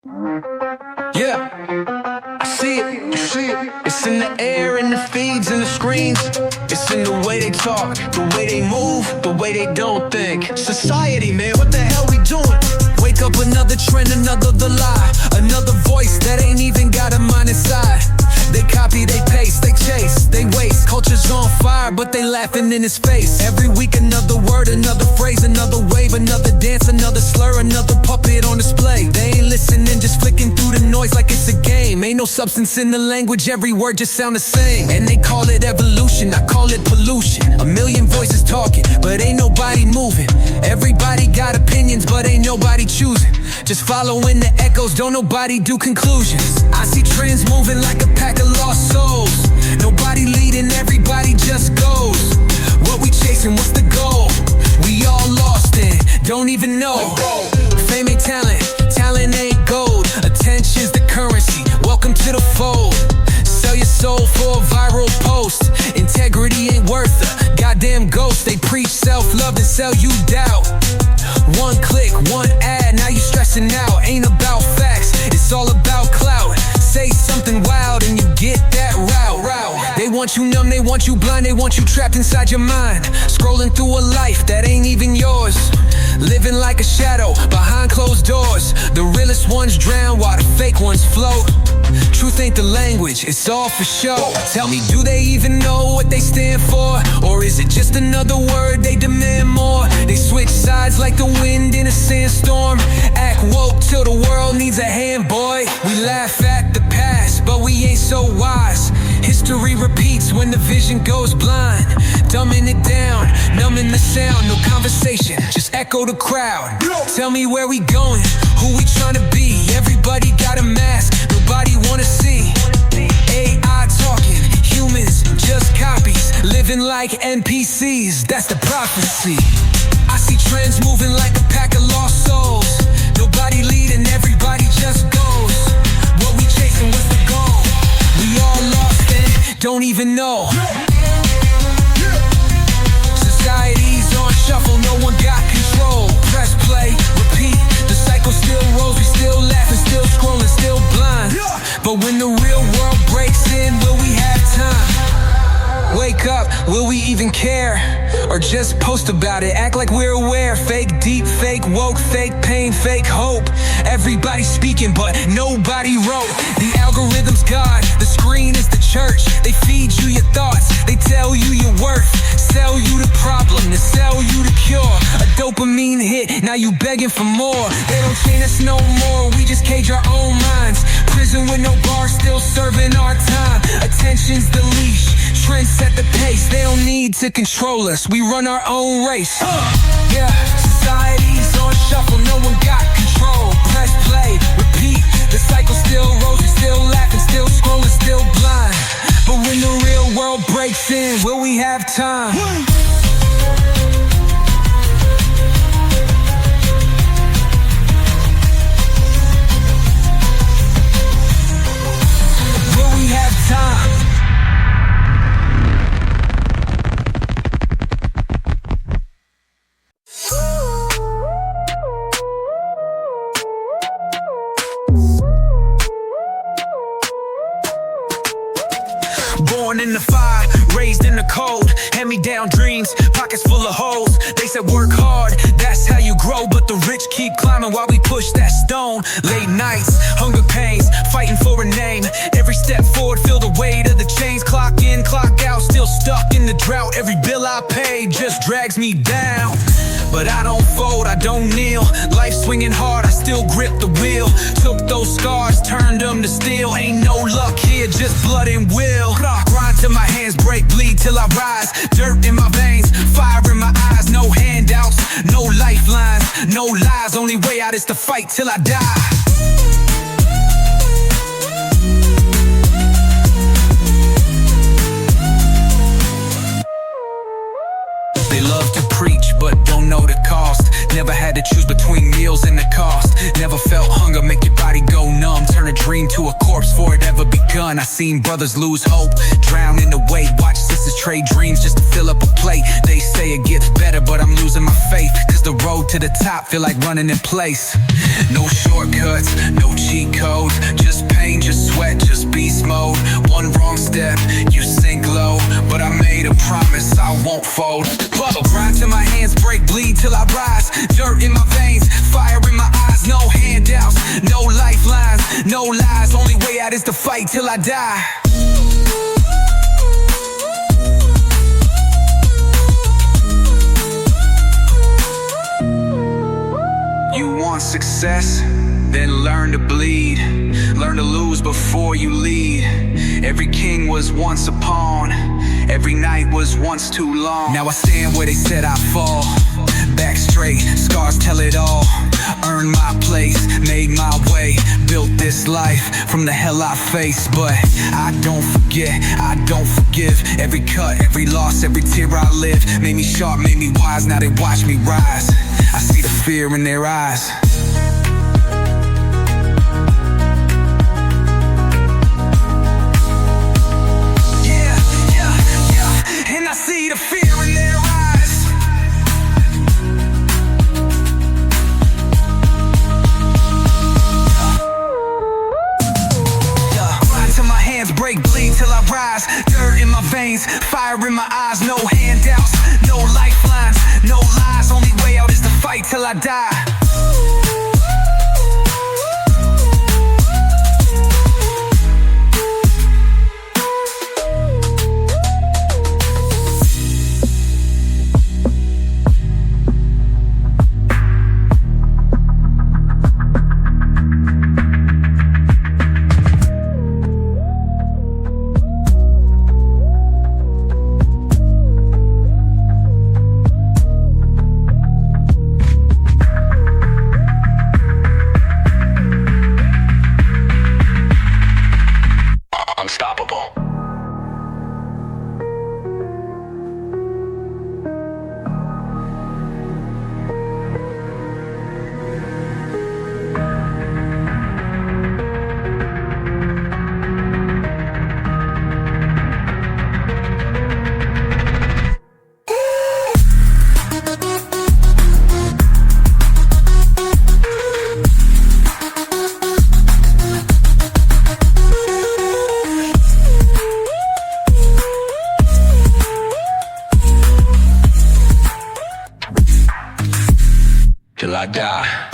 Yeah, I see it. It's in the air, in the feeds, in the screens. It's in the way they talk, the way they move, the way they don't think. Society, man, what the hell we doing? Wake up, another trend, another the lie. Another voice that ain't even got a mind inside. They copy, they paste, they chase, they waste. Culture's on fire, but they laughing in his face. Every week another word, another phrase, another wave, another dance, another slur, another puppet on display. They ain't listening, just flicking through the noise like it's a game. Ain't no substance in the language, every word just sound the same. And they call it evolution, I call it pollution. A million voices talking, but ain't nobody moving. Everybody got opinions, but ain't nobody choosing. Just following the echoes, don't nobody do conclusions. I see trends moving like a pack of lost souls. Nobody leading, everybody just goes. What we chasing, what's the goal? We all lost it, don't even know. Fame ain't talent, talent ain't gold. Attention's the currency, welcome to the fold. Sell your soul for a viral post. Integrity ain't worth a goddamn ghost. They preach self-love and sell you doubt. One click, one ad, now you stressing out. Ain't about facts, it's all about clout. Say something wild and you get that route. They want you numb, they want you blind, they want you trapped inside your mind. Scrolling through a life that ain't even yours. Living like a shadow behind closed doors. The realest ones drown while the fake ones float. Truth ain't the language, it's all for show. Tell me, do they even know what they stand for? Or is it just another word they demand more? They switch sides like the wind in a sandstorm. Act woke till the world needs a hand, boy. We laugh at the past, but we ain't so wise. History repeats when the vision goes blind. Dumbing it down, numbing the sound. No conversation, just echo the crowd. Tell me where we going, who we trying to be. Everybody got a mask, nobody wanna see. AI talking, humans just copies. Living like NPCs, that's the prophecy. I see trends moving like a pack of lost souls. Nobody leading, everybody just goes. What we chasing, what's the goal? We all lost and don't even know. Society's on shuffle, no one got control. Press play, repeat, the cycle still rolls. We still laughing, still scrolling, still blind. But when the real world breaks in, will we have time? Wake up, will we even care? Or just post about it, act like we're aware. Fake deep, fake woke, fake pain, fake hope. Everybody speaking, but nobody wrote. The algorithm's God, the screen is the church. They feed you your thoughts, they tell you your worth. Sell you the problem, to sell you the cure. A dopamine hit, now you begging for more. They don't chain us no more, we just cage our own minds. Prison with no bars, still serving our time. Attention's the leash, trends set the pace. They don't need to control us, we run our own race. Yeah, society's on shuffle, no one got control. Press play, repeat, the cycle still rolls. We still laughing, still scrolling, still blind. But when the real world breaks in, will we have time? Will we have time? Born in the fire, raised in the cold. Hand-me-down dreams, pockets full of holes. They said work hard, that's how you grow. But the rich keep climbing while we push that stone. Late nights, hunger pains, fighting for a name. Every step forward, feel the weight of the chains. Clock in, clock out, still stuck in the drought. Every bill I pay just drags me down. But I don't fold, I don't kneel. Life swinging hard, I still grip the wheel. Took those scars, turned them to steel. Ain't no luck here, just blood and will. Grind till my hands break, bleed till I rise. Dirt in my veins, fire in my eyes. No handouts, no lifelines, no lies. Only way out is to fight till I die. They love to preach, but don't know the cost. Never had to choose between meals and the cost. Never felt hunger make your body go numb. Turn a dream to a corpse before it ever begun. I seen brothers lose hope, drown in the weight. Watch sisters trade dreams just to fill up a plate. They say it gets better, but I'm losing my faith. Cause the road to the top feel like running in place. No shortcuts, no cheat no lies, only way out is to fight till I die. You want success? Then learn to bleed. Learn to lose before you lead. Every king was once a pawn. Every night was once too long. Now I stand where they said I'd fall. Back straight, scars tell it all. Earned my place, made my way. Built this life from the hell I face. But I don't forget, I don't forgive. Every cut, every loss, every tear I live. Made me sharp, made me wise, now they watch me rise. I see the fear in their eyes. I see the fear in their eyes. Grind till my hands break, bleed till I rise. Dirt in my veins, fire in my eyes. No handouts, no lifelines, no lies. Only way out is to fight till I die. Unstoppable. Till I die.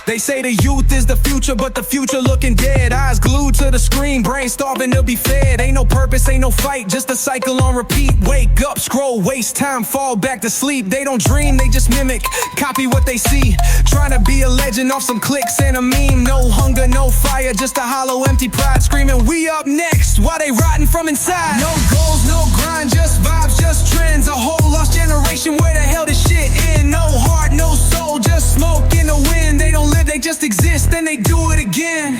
They say the youth is the future, but the future looking dead. Eyes glued to the screen, brain starving to be fed. Ain't no purpose, ain't no fight, just a cycle on repeat. Wake up, scroll, waste time, fall back to sleep. They don't dream, they just mimic, copy what they see. Trying to be a legend off some clicks and a meme. No hunger, no fire, just a hollow, empty pride. Screaming, we up next, while they rotting from inside. No goals, no grind, just vibes, just trends. A whole lost generation, where the hell this shit in? No heart, no soul, just smoke in the wind. They don't live, they just exist, then they do it again.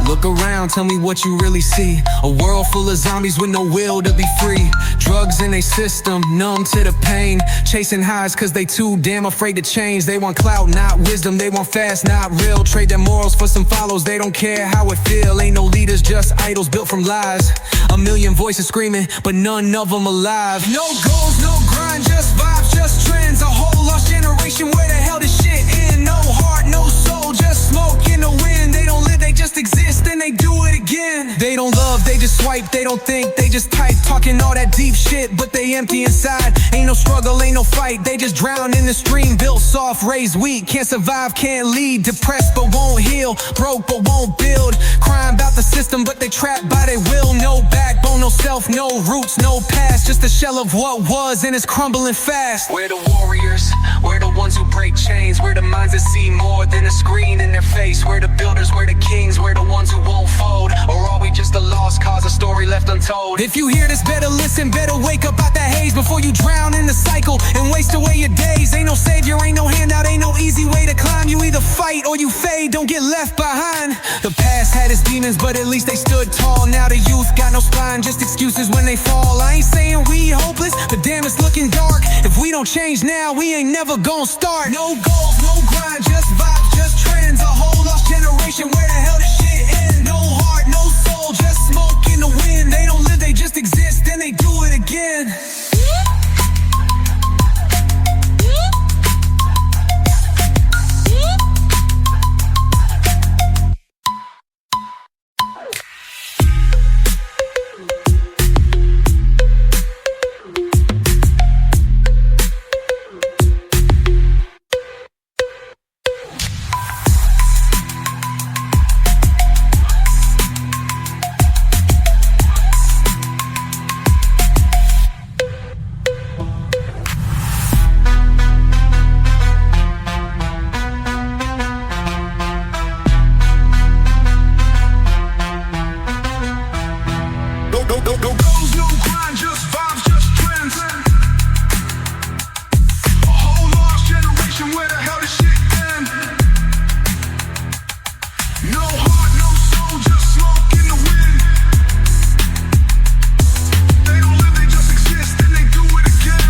Look around, tell me what you really see. A world full of zombies with no will to be free. Drugs in their system, numb to the pain. Chasing highs cause they too damn afraid to change. They want clout, not wisdom, they want fast, not real. Trade their morals for some follows, they don't care how it feel. Ain't no leaders, just idols built from lies. A million voices screaming, but none of them alive. No goals, no grind, just vibes, just trends. A whole lost generation, where the hell this shit in? No heart, no soul, just smoke in the wind. They don't live, they just exist, then they do it again. They don't love, they just swipe, they don't think, they just type. Talking all that deep shit, but they empty inside. Ain't no struggle, ain't no fight, they just drown in the stream. Built soft, raised weak, can't survive, can't lead. Depressed but won't heal, broke but won't build. Crying about the system, but they trapped by their will. No backbone, no self, no roots, no past. Just a shell of what was and it's crumbling fast. We're the warriors, we're the ones who break chains. We're the minds that see more than a screen in their face. We're the builders, we're the kings, we're the ones who won't fold. Or are we just a lost cause, a story left untold? If you hear this, better listen, better wake up out that haze before you drown in the cycle and waste away your days. Ain't no savior, ain't no handout, ain't no easy way to climb. You either fight or you fade, don't get left behind. The past had its demons, but at least they stood tall. Now the youth got no spine, just excuses when they fall. I ain't saying we hopeless, but damn it's looking dark. If we don't change now, we ain't never gonna start. No goals, no grind, just vibes, just trends. No goals, no grind, just vibes, just trends. A whole lost generation, where the hell this shit end? No heart, no soul, just smoke in the wind. They don't live, they just exist, and they do it again.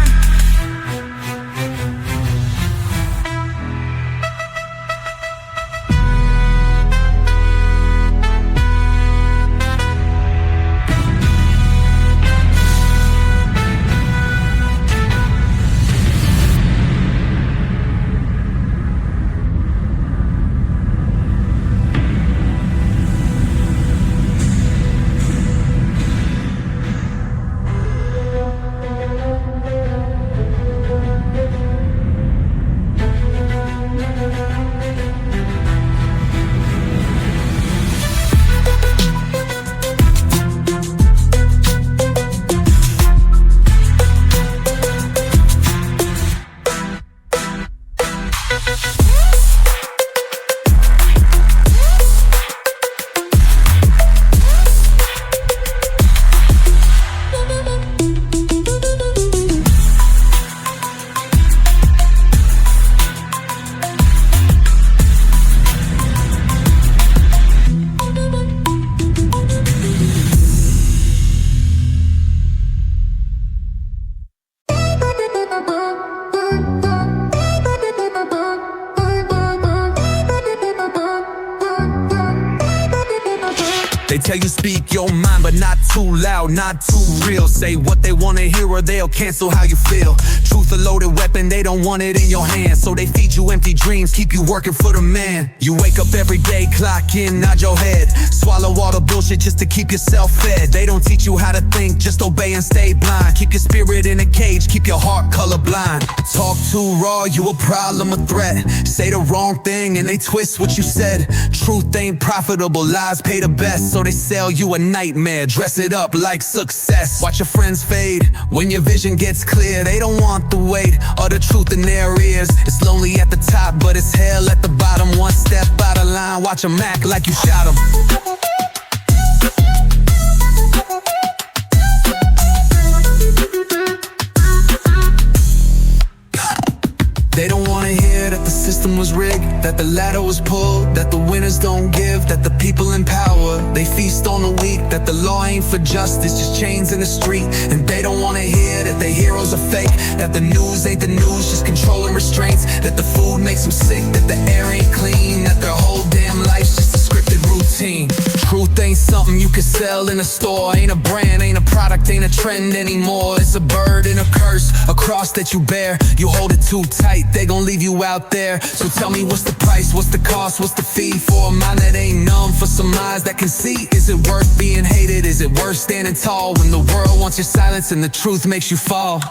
They tell you speak your mind, but not too loud, not too real. Say what they wanna hear or they'll cancel how you feel. Truth a loaded weapon, they don't want it in your hands. So they feed you empty dreams, keep you working for the man. You wake up every day, clock in, nod your head. Swallow all the bullshit just to keep yourself fed. They don't teach you how to think, just obey and stay blind. Keep your spirit in a cage, keep your heart colorblind. Talk too raw, you a problem, a threat. Say the wrong thing and they twist what you said. Truth ain't profitable, lies pay the best. So they sell you a nightmare, dress it up like success. Watch your friends fade when your vision gets clear. They don't want the weight or the truth in their ears. It's lonely at the top, but it's hell at the bottom. One step out of line, watch them act like you shot them. They don't wanna hear that the system was rigged, that the ladder was pulled, that the winners don't give, that the people in power, they feast on the weak, that the law ain't for justice, just chains in the street. And they don't wanna hear that the heroes are fake, that the news ain't the news, just controlling restraints, that the food makes them sick, that the air ain't clean, that their whole damn life's just a scripted routine. Truth ain't something you can sell in a store, ain't a brand, ain't a product, ain't a trend anymore. It's a burden, a curse, a cross that you bear. You hold it too tight, they gon' leave you out there. So tell me, what's the price, what's the cost, what's the fee for a mind that ain't numb, for some eyes that can see? Is it worth being hated? Is it worth standing tall when the world wants your silence and the truth makes you fall?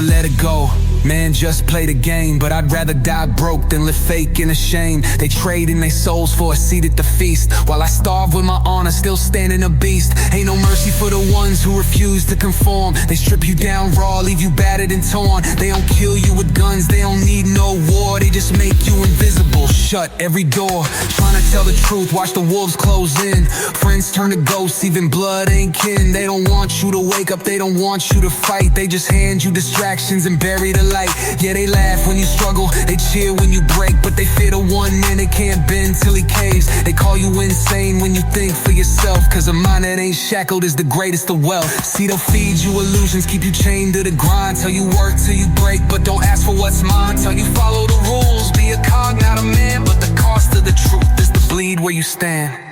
Let it go, man, just play the game. But I'd rather die broke than live fake and ashamed. They trade in their souls for a seat at the feast, while I starve with my honor, still standing a beast. Ain't no mercy for the ones who refuse to conform. They strip you down raw, leave you battered and torn. They don't kill you with guns, they don't need no war. They just make you invisible, shut every door. Trying to tell the truth, watch the wolves close in. Friends turn to ghosts, even blood ain't kin. They don't want you to wake up, they don't want you to fight. They just hand you distractions and bury the light. Yeah, they laugh when you struggle, they cheer when you break, but they fear the one man they can't bend till he caves. They call you insane when you think for yourself, cause a mind that ain't shackled is the greatest of wealth. See, they'll feed you illusions, keep you chained to the grind, tell you work till you break, but don't ask for what's mine. Tell you follow the rules, be a cog, not a man, but the cost of the truth is to bleed where you stand.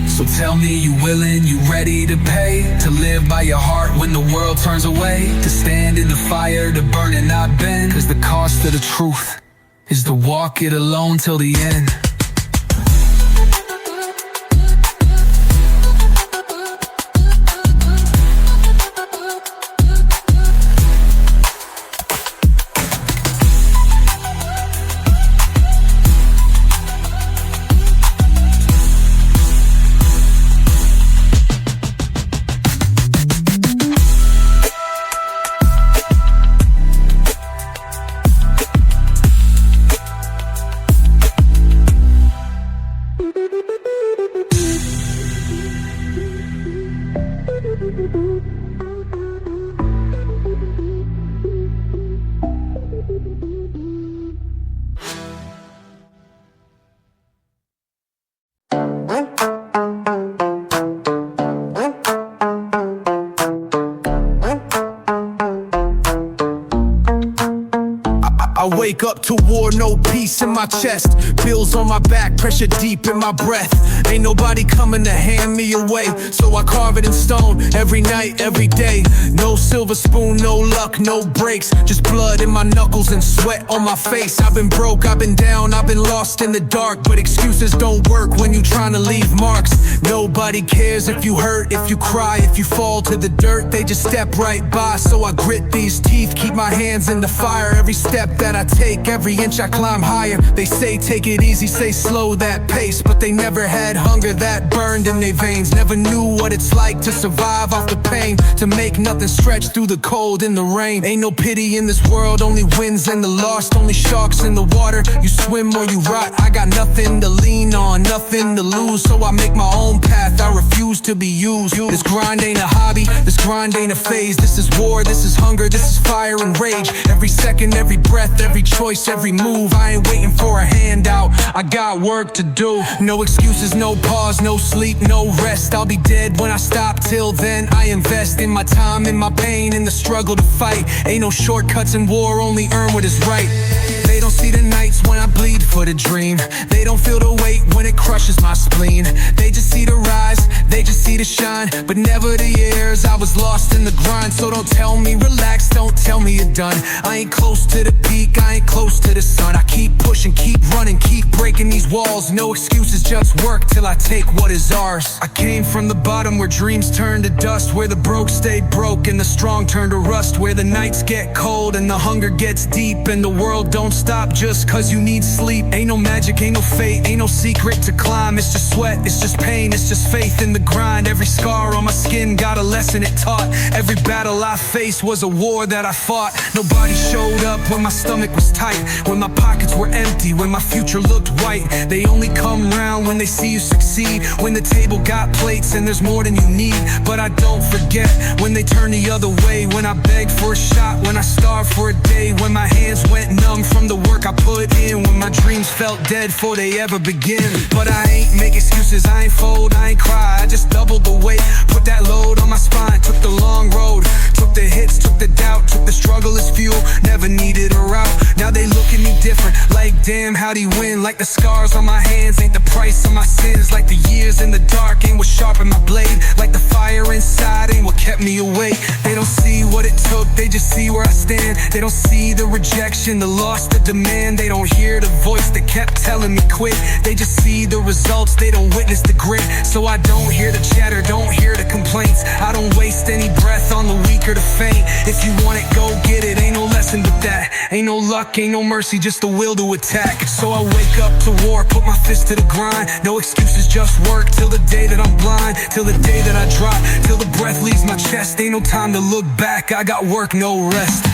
So tell me, you willing, you ready to pay? To live by your heart when the world turns away? To stand in the fire, to burn and not bend? Cause the cost of the truth is to walk it alone till the end. I wake up to war, no peace in my chest. Bills on my back, pressure deep in my breath. Ain't nobody coming to hand me away, so I carve it in stone every night, every day. No silver spoon, no luck, no breaks, just blood in my knuckles and sweat on my face. I've been broke, I've been down, I've been lost in the dark, but excuses don't work when you trying to leave marks. Nobody cares if you hurt, if you cry, if you fall to the dirt, they just step right by. So I grit these teeth, keep my hands in the fire. Every step that I take, every inch I climb higher. They say take it easy, say slow that pace, but they never had hunger that burned in their veins. Never knew what it's like to survive off the pain, to make nothing stretch through the cold and the rain. Ain't no pity in this world, only wins and the lost, only sharks in the water. You swim or you rot. I got nothing to lean on, nothing to lose, so I make my own path. I refuse to be used. This grind ain't a hobby, this grind ain't a phase. This is war, this is hunger, this is fire and rage. Every second, every breath, every choice, every move. I ain't waiting for a handout, I got work to do. No excuses, no pause, no sleep, no rest. I'll be dead when I stop, till then I invest in my time, in my pain, in the struggle to fight. Ain't no shortcuts in war, only earn what is right. They don't see the nights when I bleed for the dream. They don't feel the weight when it crushes my spleen. They just see the rise, they just see the shine, but never the years I was lost in the grind. So don't tell me relax, don't tell me you're done. I ain't close to the peak, I ain't close to the sun. I keep pushing, keep running, keep breaking these walls. No excuses, just work till I take what is ours. I came from the bottom where dreams turn to dust, where the broke stayed broke and the strong turn to rust, where the nights get cold and the hunger gets deep, and the world don't stop just cause you need sleep. Ain't no magic, ain't no fate, ain't no secret to climb. It's just sweat, it's just pain, it's just faith in the grind. Every scar on my skin got a lesson it taught. Every battle I faced was a war that I fought. Nobody showed up when my stomach was tight, when my pockets were empty, when my future looked white. They only come round when they see you succeed, when the table got plates and there's more than you need. But I don't forget when they turn the other way, when I begged for a shot, when I starved for a day, when my hands went numb from the work I put in, when my dreams felt dead before they ever begin. But I ain't make excuses, I ain't fold, I ain't cry, I just doubled the weight, put that load on my spine. Took the long road, took the hits, took the doubt, took the struggle as fuel, never needed a route. Now they look at me different, like damn how'd he win. Like the scars on my hands ain't the price of my sins, like the years in the dark ain't what sharpened my blade, like the fire inside ain't what kept me awake. They don't see what it took, they just see where I stand. They don't see the rejection, the loss, the demand. They don't hear the voice that kept telling me quit. They just see the results, they don't witness the grit. So I don't hear the chatter, don't hear the complaints. I don't waste any breath on the weak or the faint. If you want it, go get it, ain't no lesson but that. Ain't no luck, ain't no mercy, just the will to attack. So I wake up to war, put my fist to the grind. No excuses, just work till the day that I'm blind, till the day that I drop, till the breath leaves my chest. Ain't no time to look back, I got work, no rest.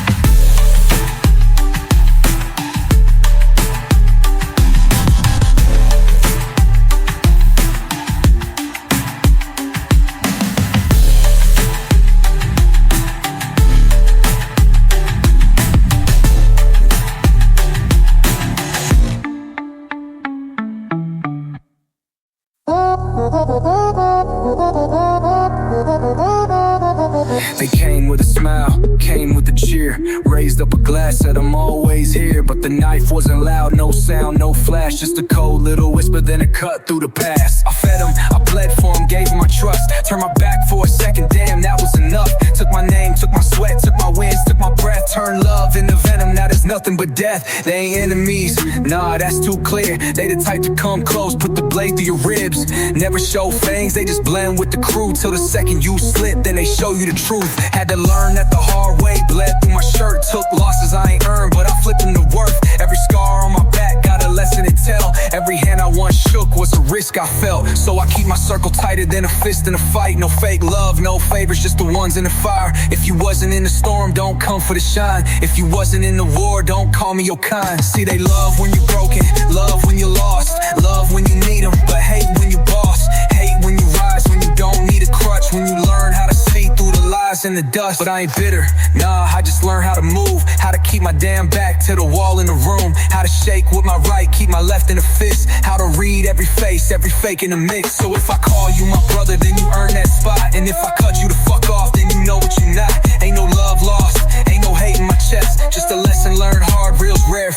They came with a smile, came with a cheer, raised up a glass, said I'm always here. But the knife wasn't loud, no sound, no flash, just a cold little whisper, then it cut through the past. I fed him, I bled for him, gave him my trust, turned my back for a second, damn that was enough. Took my name, took my sweat, took my wins, took my breath, turned love into venom, now there's nothing but death. They ain't enemies, nah that's too clear. They the type to come close, put the blade through your ribs. Never show fangs, they just blend with the crew, till the second you slip, then they show you the truth. Had to learn that the hard way, bled through my shirt. Took losses I ain't earned, but I flipped them to worth. Every scar on my back got a lesson to tell. Every hand I once shook was a risk I felt. So I keep my circle tighter than a fist in a fight. No fake love, no favors, just the ones in the fire. If you wasn't in the storm, don't come for the shine. If you wasn't in the war, don't call me your kind. See, they love when you're broken, love when you're lost, love when you need them, but hate when you boss. Hate when you rise, when you don't need a crutch, when you learn how to see through the lies and the dust. But I ain't bitter, nah, I just learned how to move, how to keep my damn back to the wall in the room, how to shake with my right, keep my left in a fist, how to read every face, every fake in the mix. So if I call you my brother, then you earn that spot, and if I cut you the fuck off, then you know what you're not. Ain't no love lost, ain't no hate in my chest, just a lesson learned hard, real's rare,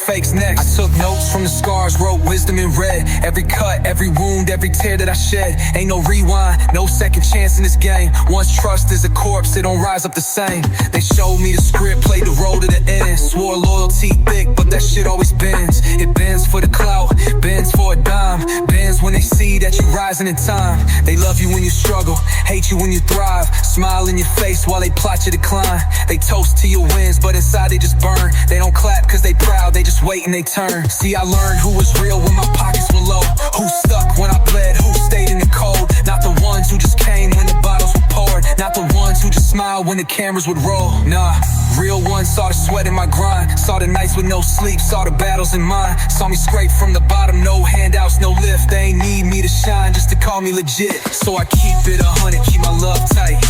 from the scars, wrote wisdom in red. Every cut, every wound, every tear that I shed. Ain't no rewind, no second chance in this game. Once trust is a corpse, it don't rise up the same. They showed me the script, played the role to the end. Swore loyalty thick, but that shit always bends. It bends for the clout, bends for a dime. Bends when they see that you rising in time. They love you when you struggle, hate you when you thrive. Smile in your face while they plot your decline. They toast to your wins, but inside they just burn. They don't clap cause they proud, they just wait and they turn. See, I learned who was real when my pockets were low. Who stuck when I bled, who stayed in the cold. Not the ones who just came when the bottles were poured. Not the ones who just smiled when the cameras would roll. Nah, real ones saw the sweat in my grind. Saw the nights with no sleep, saw the battles in mine. Saw me scrape from the bottom, no handouts, no lift. They ain't need me to shine just to call me legit. So I keep it 100, keep my love tight.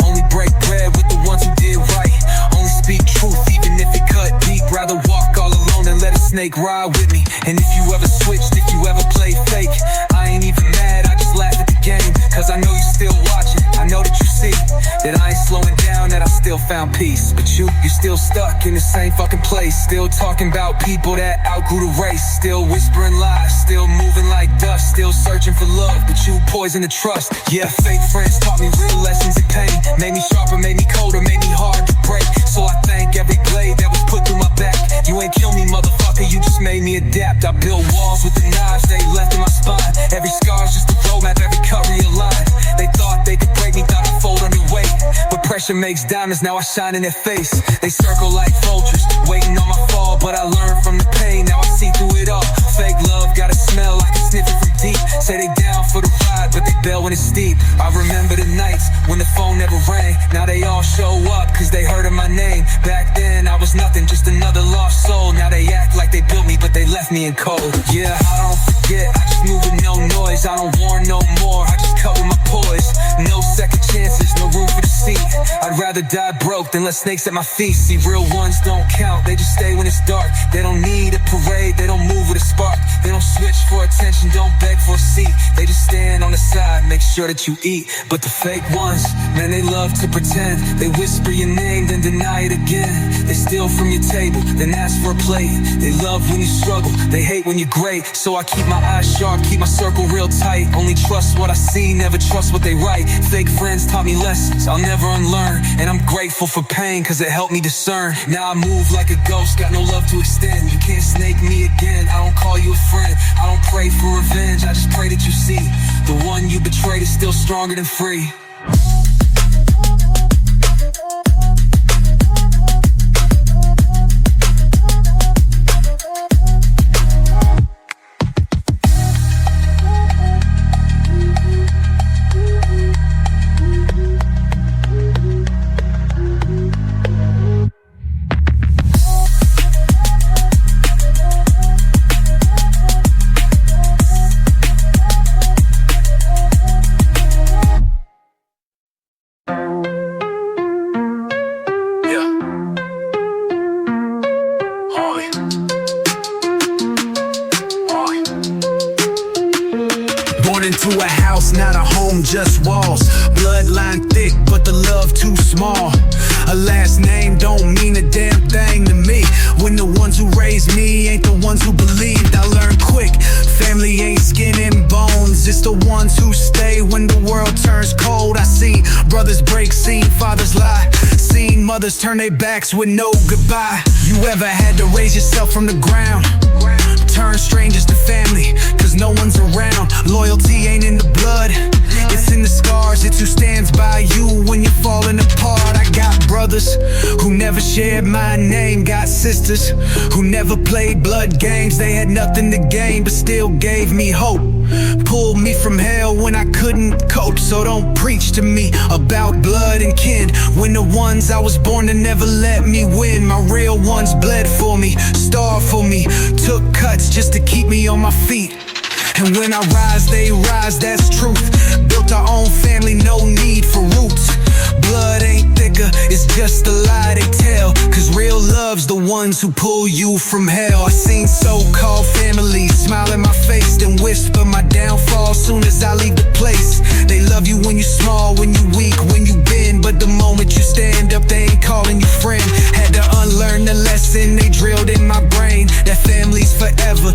Only break bread with the ones who did right. Only speak truth even if it cut deep. Rather walk all alone than let a snake ride with me. And if you ever switched, if you ever played fake, I ain't even mad, I just laugh at the game. Cause I know you still watching, I know that you see that I ain't slowing down, that I still found peace. But you're still stuck in the same fucking place. Still talking about people that outgrew the race. Still whispering lies, still moving like dust. Still searching for love, but you poison the trust. Yeah, fake friends taught me real lessons in pain. Made me sharper, made me colder, made me hard to break. So I thank every blade that was put through my back. You ain't kill me, motherfucker, you just made me adapt. I built walls with the knives they left in my spine. Every scar's just a roadmap, every cut realigned. They thought they could break me, thought I'd fold under weight. But pressure makes diamonds, now I shine in their face. They circle like vultures, waiting on my fall. But I learned from the pain, now I see through it all. Fake love got a smell, I can sniff it from deep. Say they down for the ride, but they bail when it's steep. I remember the nights when the phone never rang. Now they all show up, cause they heard of my name. Back then I was nothing, just another lost soul. Now they act like they built me, but they left me in cold. Yeah, I don't forget, I just move with no noise. I don't warn no more, I just cut with my poise. No second chances, no room for deceit. I'd rather die broke than let snakes at my feet. See, real ones don't count, they just stay when it's dark. They don't need a parade, they don't move with a spark. They don't switch for attention, don't beg for a seat. They just stand on the side, make sure that you eat. But the fake ones, man, they love to pretend. They whisper your name, then deny it again. They steal from your table, then ask for a plate. They love when you struggle, they hate when you're great. So I keep my eyes sharp, keep my circle real tight. Only trust what I see, never trust what they write. Fake friends taught me lessons I'll never unlearn. And I'm grateful for pain, cause it helped me discern. Now I move like a ghost, got no love to extend. You can't snake me again, I don't call you a friend. I don't pray for revenge, I just pray that you see the one you betrayed is still stronger than free. Into a house, not a home, just walls. Bloodline thick, but the love too small. A last name don't mean a damn thing to me when the ones who raised me ain't the ones who believed. I learned quick, family ain't skin and bones. It's the ones who stay when the world turns cold. I seen brothers break, seen fathers lie, seen mothers turn their backs with no goodbye. You ever had to raise yourself from the ground? Turn strangers to family, cause no one's around. Loyalty ain't in the blood, it's in the scars. It's who stands by you when you're falling apart. I got brothers who never shared my name. Got sisters who never played blood games. They had nothing to gain but still gave me hope. Pulled me from hell when I couldn't cope. So don't preach to me about blood and kin when the ones I was born to never let me win. My real ones bled for me, starved for me, took cuts just to keep me on my feet. And when I rise, they rise, that's truth. Built our own family, no need for roots. Blood ain't thicker, it's just a lie they tell. Cause real love's the ones who pull you from hell. I seen so-called families smile in my face, then whisper my downfall soon as I leave the place. They love you when you're small, when you're weak, when you bend. But the moment you stand up, they ain't calling you friend. Had to unlearn the lesson they drilled in my brain, that family's forever,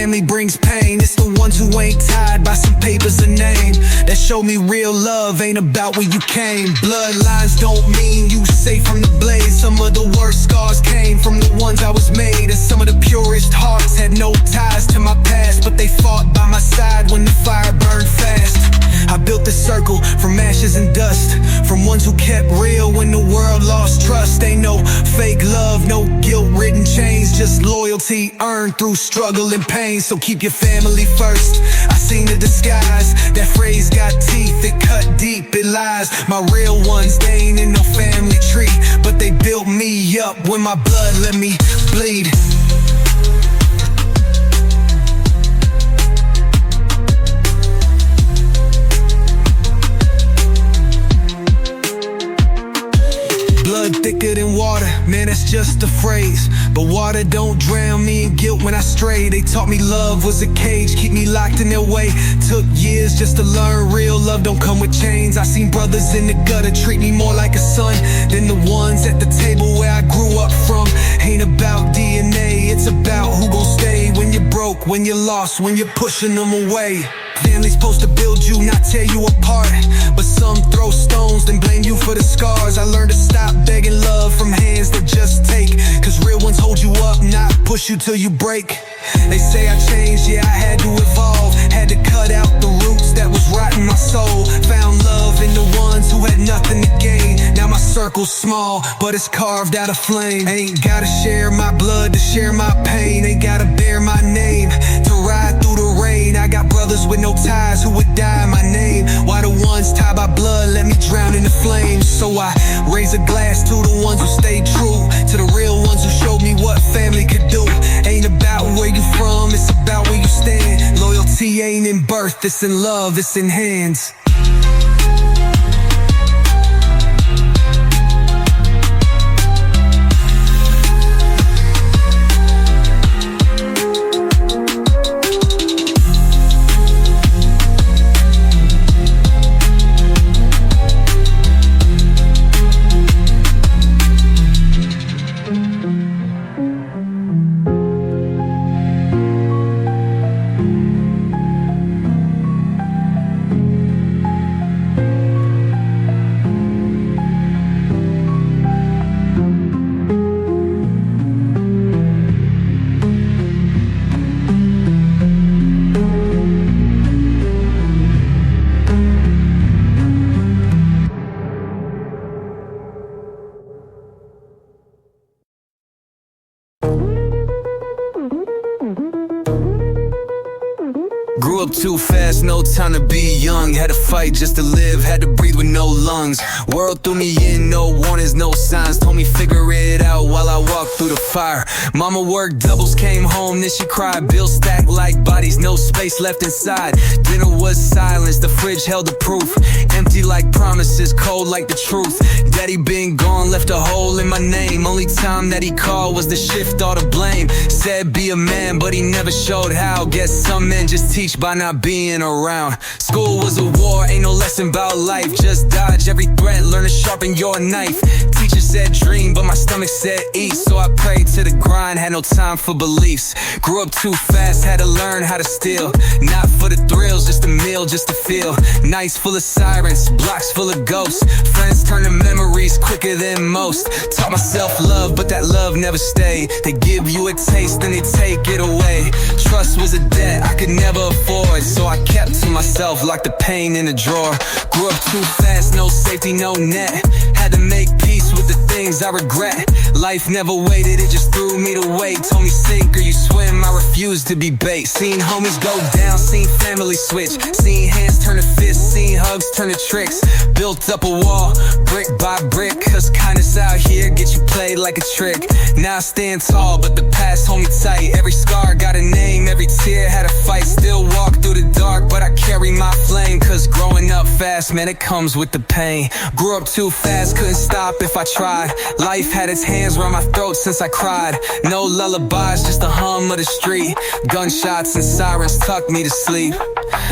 family brings pain. It's the ones who ain't tied by some papers or name, that show me real love ain't about where you came. Bloodlines don't mean you safe from the blaze. Some of the worst scars came from the ones I was made, and some of the purest hearts had no ties to my past, but they fought by my side when the fire burned fast. I built a circle from ashes and dust, from ones who kept real when the world lost trust. Ain't no fake love, no guilt-ridden chains, just loyalty earned through struggle and pain. So keep your family first. I seen the disguise, that phrase got teeth, it cut deep, it lies. My real ones, they ain't in no family tree, but they built me up when my blood let me bleed. Blood thicker than water, man, that's just a phrase. But water don't drown me in guilt when I stray. They taught me love was a cage, keep me locked in their way. Took years just to learn real love don't come with chains. I seen brothers in the gutter treat me more like a son than the ones at the table where I grew up from. Ain't about DNA, it's about who gon' stay when you're broke, when you're lost, when you're pushing them away. Family's supposed to build you, not tear you apart, but some throw stones, then blame you for the scars. I learned to stop begging love from hands that just take, cause real ones hold you up, not push you till you break. They say I changed, yeah, I had to evolve, had to cut out the roots that was rotting my soul. Found love in the ones who had nothing to gain. Now my circle's small, but it's carved out of flame. Ain't gotta share my blood to share my pain, ain't gotta bear my name to ride through the rain. I got brothers with no ties who would die in my name, while the ones tied by blood let me drown in the flames. So I raise a glass to the ones who stayed true, to the real ones who showed me what family could do. Ain't about where you from, it's about where you stand. Loyalty ain't in birth, it's in love, it's in hands. Grew up too fast, no time to be young. Had to fight just to live, had to breathe with no lungs. World threw me in, no warnings, no signs. Told me figure it out while I walked through the fire. Mama worked doubles, came home, then she cried. Bills stacked like bodies, no space left inside. Dinner was silence, the fridge held the proof. Empty like promises, cold like the truth. Daddy been gone, left a hole in my name. Only time that he called was to shift all the blame. Said be a man, but he never showed how. Guess some men just teach by not being around. School was a war, ain't no lesson about life. Just dodge every threat, learn to sharpen your knife. Teacher said dream, but my stomach said eat. So I prayed to the grind, had no time for beliefs. Grew up too fast, had to learn how to steal. Not for the thrills, just a meal, just to feel. Nights full of sirens, blocks full of ghosts. Friends turn to memories quicker than most. Taught myself love, but that love never stayed. They give you a taste, then they take it away. Trust was a debt I could never afford, so I kept to myself, locked the pain in a drawer. Grew up too fast, no safety, no net. Had to make peace with the things I regret. Life never waited, it just threw me to weight. Told me sink or you swim, I refused to be bait. Seen homies go down, seen family switch. Seen hands turn to fists, seen hugs turn to tricks. Built up a wall, brick by brick, cause kindness out here get you played like a trick. Now I stand tall, but the past hold me tight. Every scar got a name, every tear had a fight. Still walk through the dark, but I carry my flame. Cause growing up fast, man, it comes with the pain. Grew up too fast, couldn't stop if I tried. Life had its hands around my throat since I cried. No lullabies, just the hum of the street. Gunshots and sirens tucked me to sleep.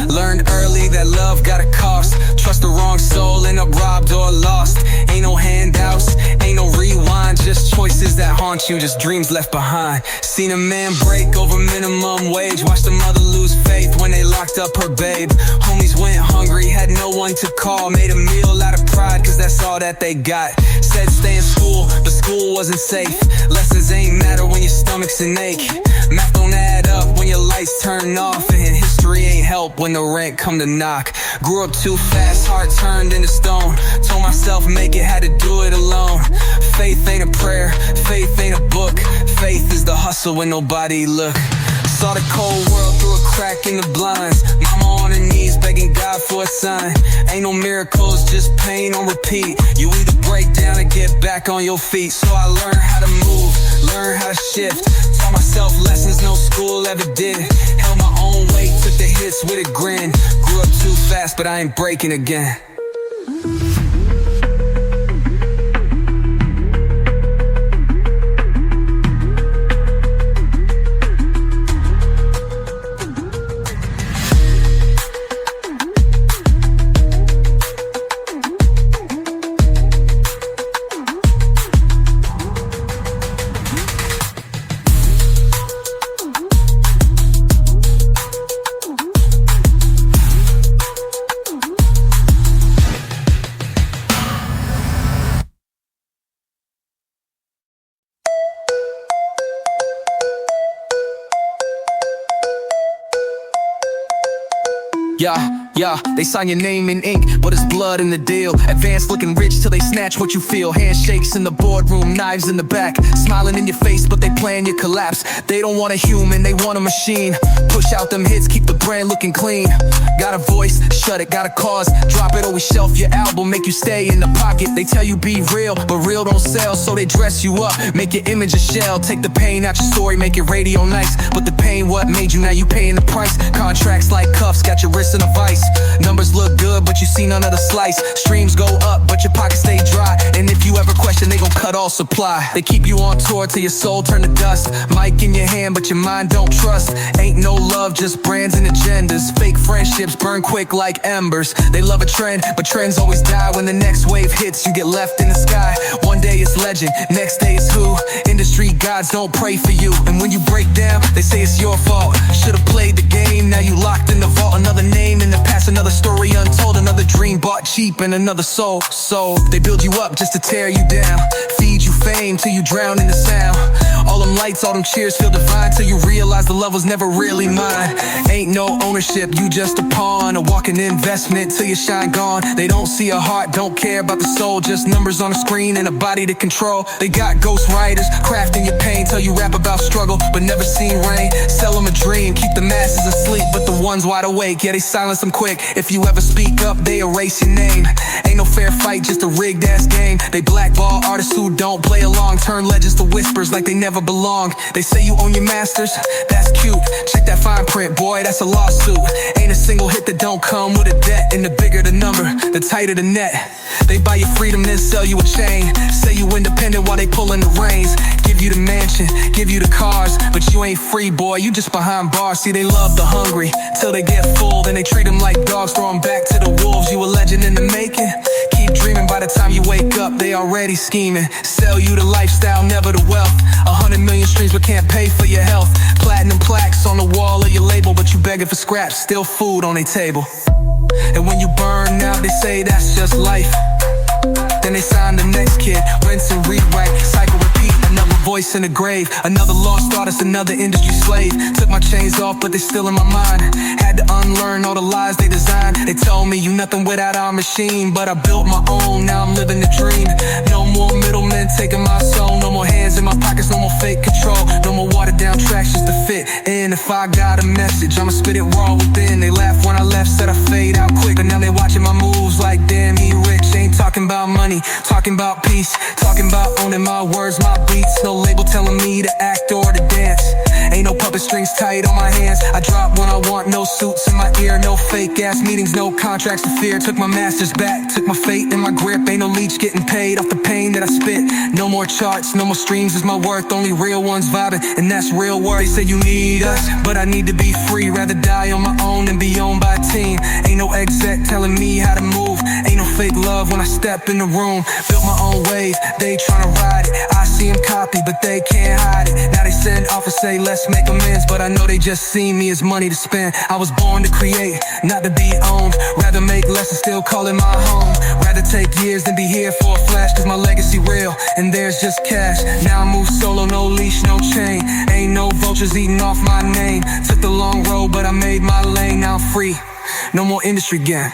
Learned early that love got a cost. Trust the wrong soul, end up robbed or lost. Ain't no handouts, ain't no rewind. Just choices that haunt you, just dreams left behind. Seen a man break over minimum wage. Watched a mother lose faith when they locked up her babe. Homies went hungry, had no one to call. Made a meal out of pride, cause that's all that they got. Said stay in school, but school wasn't safe. Lessons ain't matter when your stomach's an ache. Math don't add up when your lights turn off. And history ain't help when the rent come to knock. Grew up too fast, heart turned into stone. Told myself make it, had to do it alone. Faith ain't a prayer, faith ain't a book. Faith is the hustle when nobody look. Saw the cold world through a crack in the blinds. Mama on her knees begging God for a sign. Ain't no miracles, just pain on repeat. You either break down or get back on your feet. So I learned how to move, learn how to shift. Taught myself lessons no school ever did. Held my own weight, took the hits with a grin. Grew up too fast, but I ain't breaking again. Yeah, they sign your name in ink, but it's blood in the deal. Advanced looking rich till they snatch what you feel. Handshakes in the boardroom, knives in the back. Smiling in your face, but they plan your collapse. They don't want a human, they want a machine. Push out them hits, keep the brand looking clean. Got a voice, shut it, got a cause. Drop it, always shelf your album, make you stay in the pocket. They tell you be real, but real don't sell. So they dress you up, make your image a shell. Take the pain out your story, make it radio nice. But the pain, what made you, now you paying the price. Contracts like cuffs, got your wrist in a vice. Numbers look good, but you see none of the slice. Streams go up, but your pockets stay dry. And if you ever question, they gon' cut all supply. They keep you on tour till your soul turn to dust. Mic in your hand, but your mind don't trust. Ain't no love, just brands and agendas. Fake friendships burn quick like embers. They love a trend, but trends always die. When the next wave hits, you get left in the sky. One day it's legend, next day it's who. Industry gods don't pray for you. And when you break down, they say it's your fault. Should've played the game, now you locked in the vault. Another name in the past, another story untold. Another dream bought cheap and another soul. So they build you up just to tear you down. Feed you fame till you drown in the sound. All them lights, all them cheers feel divine. Till you realize the love was never really mine. Ain't no ownership, you just a pawn. A walking investment till your shine gone. They don't see a heart, don't care about the soul. Just numbers on a screen and a body to control. They got ghost writers, crafting your pain. Tell you rap about struggle, but never seen rain. Sell them a dream, keep the masses asleep. But the ones wide awake, yeah, they silence them quick. If you ever speak up, they erase your name. Ain't no fair fight, just a rigged ass game. They blackball artists who don't play along. Turn legends to whispers like they never belong. They say you own your masters, that's cute. Check that fine print, boy, that's a lawsuit. Ain't a single hit that don't come with a debt. And the bigger the number, the tighter the net. They buy your freedom, then sell you a chain. Say you independent while they pulling the reins. Give you the mansion, give you the cars, but you ain't free, boy, you just behind bars. See, they love the hungry till they get full. Then they treat them like dogs, throw them back to the wolves. You a legend in the making. Keep dreaming, by the time you wake up, they already scheming. Sell you the lifestyle, never the wealth. 100 million streams but can't pay for your health. Platinum plaques on the wall of your label, but you begging for scraps, still food on their table. And when you burn out, they say that's just life. Then they sign the next kid, rinse and rewrite, cycle repeat. Another voice in the grave, another lost artist, another industry slave. Took my chains off, but they still in my mind. Had to unlearn all the lies they designed. They told me you nothing without our machine, but I built my own, now I'm living the dream. No more middlemen taking my soul. No more hands in my pockets, no more fake control. No more watered down tracks just to fit in. If I got a message, I'ma spit it raw within. They laughed when I left, said I fade out quick, but now they watching my moves like damn, he rich. Ain't talking talking about money, talking about peace, talking about owning my words, my beats. No label telling me to act or to dance. Ain't no puppet strings tight on my hands. I drop when I want, no suits in my ear, no fake ass meetings, no contracts to fear. Took my masters back, took my fate in my grip. Ain't no leech getting paid off the pain that I spit. No more charts, no more streams is my worth. Only real ones vibing, and that's real worth. They say you need us, but I need to be free. Rather die on my own than be owned by a team. Ain't no exec telling me how to move. Ain't no fake love when I step in the room. Built my own wave, they tryna ride it. I see them copy, but they can't hide it. Now they send off and say let's make amends, but I know they just see me as money to spend. I was born to create, not to be owned. Rather make less and still call it my home. Rather take years than be here for a flash, cause my legacy real and there's just cash. Now I move solo, no leash, no chain. Ain't no vultures eating off my name. Took the long road, but I made my lane. Now I'm free, no more industry gang.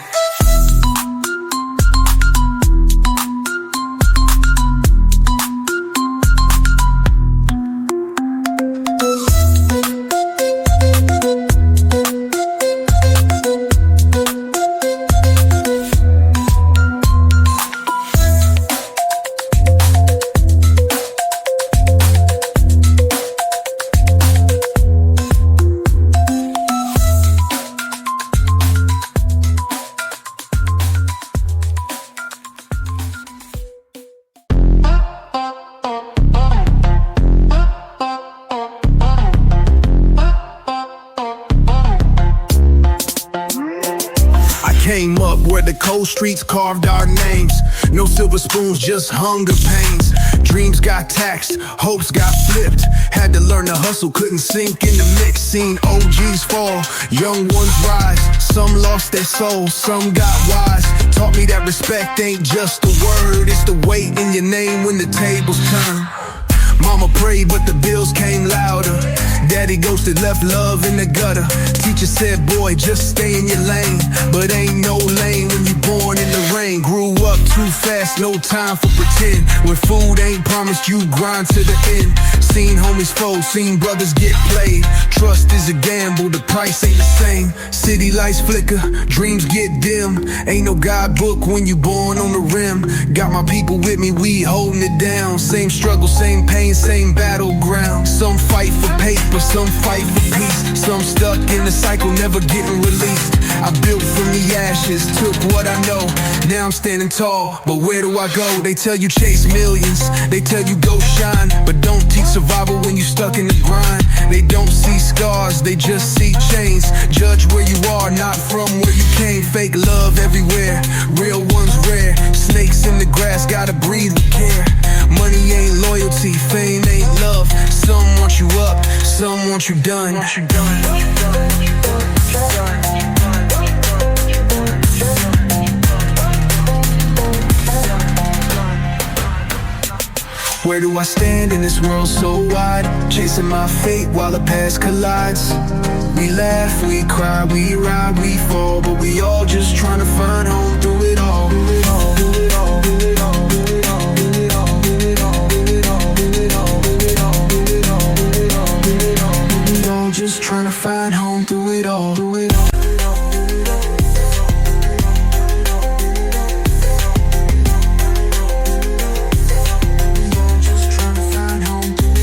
Came up where the cold streets carved our names. No silver spoons, just hunger pains. Dreams got taxed, hopes got flipped. Had to learn to hustle, couldn't sink in the mix. Seen OGs fall, young ones rise. Some lost their soul, some got wise. Taught me that respect ain't just a word, it's the weight in your name when the tables turn. Mama prayed, but the bills came louder. Daddy ghosted, left love in the gutter. Teacher said, boy, just stay in your lane. But ain't no lane when you born in the rain. Grew up too fast, no time for pretend. When food ain't promised, you grind to the end. Seen homies fold, seen brothers get played. Trust is a gamble, the price ain't the same. City lights flicker, dreams get dim. Ain't no guidebook when you born on the rim. Got my people with me, we holding it down. Same struggle, same pain, same battleground. Some fight for paper, some fight for peace. Some stuck in the cycle, never getting released. I built from the ashes, took what I know. Now I'm standing tall, but where do I go? They tell you chase millions, they tell you go shine, but don't teach survival when you stuck in the grind. They don't see scars, they just see chains. Judge where you are, not from where you came. Fake love everywhere, real ones rare. Snakes in the grass, gotta breathe with care. Money ain't loyalty, fame ain't love. Some want you up, some want you done. Where do I stand in this world so wide? Chasing my fate while the past collides. We laugh, we cry, we ride, we fall, but we all just trying to find home through it all. We all just trying to find home through it all.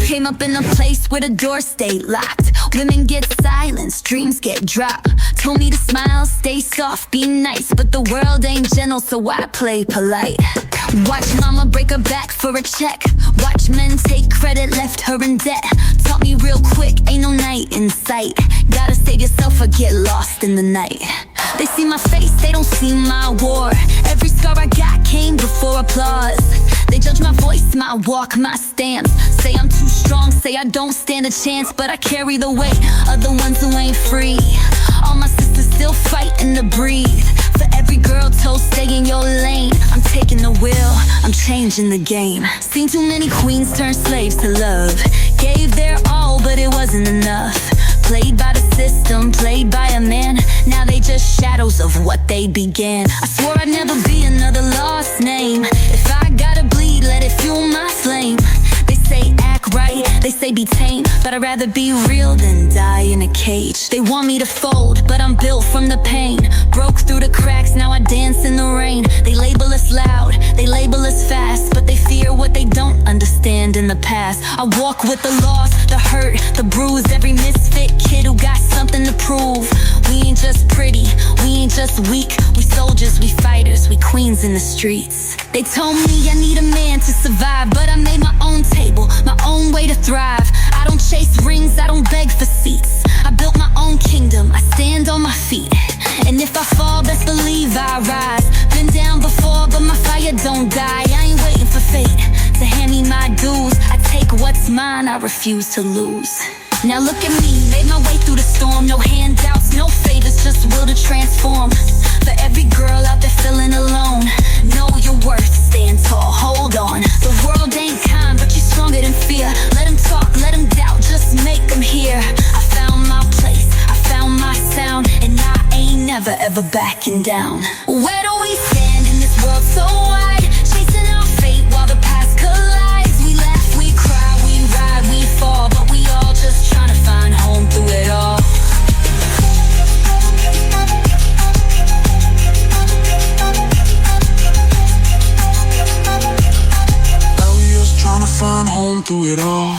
Came up in a place where the doors stay locked. Women get silenced, dreams get dropped. Told me to smile, stay soft, be nice, but the world ain't gentle, so I play polite. Watch mama break her back for a check. Watch men take credit, left her in debt. Taught me real quick, ain't no night in sight. Gotta save yourself or get lost in the night. They see my face, they don't see my war. Every scar I got came before applause. They judge my voice, my walk, my stance. Say I'm too strong, say I don't stand a chance, but I carry the weight of the ones who ain't free. All my sisters still fighting to breathe. For every girl told stay in your lane. I'm taking the wheel, I'm changing the game. Seen too many queens turn slaves to love. Gave their all, but it wasn't enough. Played by the system, played by a man. Now they just shadows of what they began. I swore I'd never be another lost name. If I gotta bleed, let it fuel my flame. They say act right, they They say be tame, but I'd rather be real than die in a cage. They want me to fold, but I'm built from the pain. Broke through the cracks, now I dance in the rain. They label us loud, they label us fast, but they fear what they don't understand in the past. I walk with the loss, the hurt, the bruise. Every misfit kid who got something to prove. We ain't just pretty, we ain't just weak. We soldiers, we fighters, we queens in the streets. They told me I need a man to survive, but I made my own table, my own way to thrive. I don't chase rings, I don't beg for seats. I built my own kingdom, I stand on my feet. And if I fall, best believe I rise. Been down before, but my fire don't die. I ain't waiting for fate to hand me my dues. I take what's mine, I refuse to lose. Now look at me, made my way through the storm. No handouts, no favors, just will to transform. For every girl out there feeling alone, know your worth, stand tall, hold on. The world ain't kind, but you're stronger than fear. Let them talk, let them doubt, just make them hear. I found my place, I found my sound, and I ain't never ever backing down. Where do we stand in this world so wide? Chasing our fate while the past collides. We laugh, we cry, we ride, we fall, but we all just trying to find home through it all. Trying to find home through it all.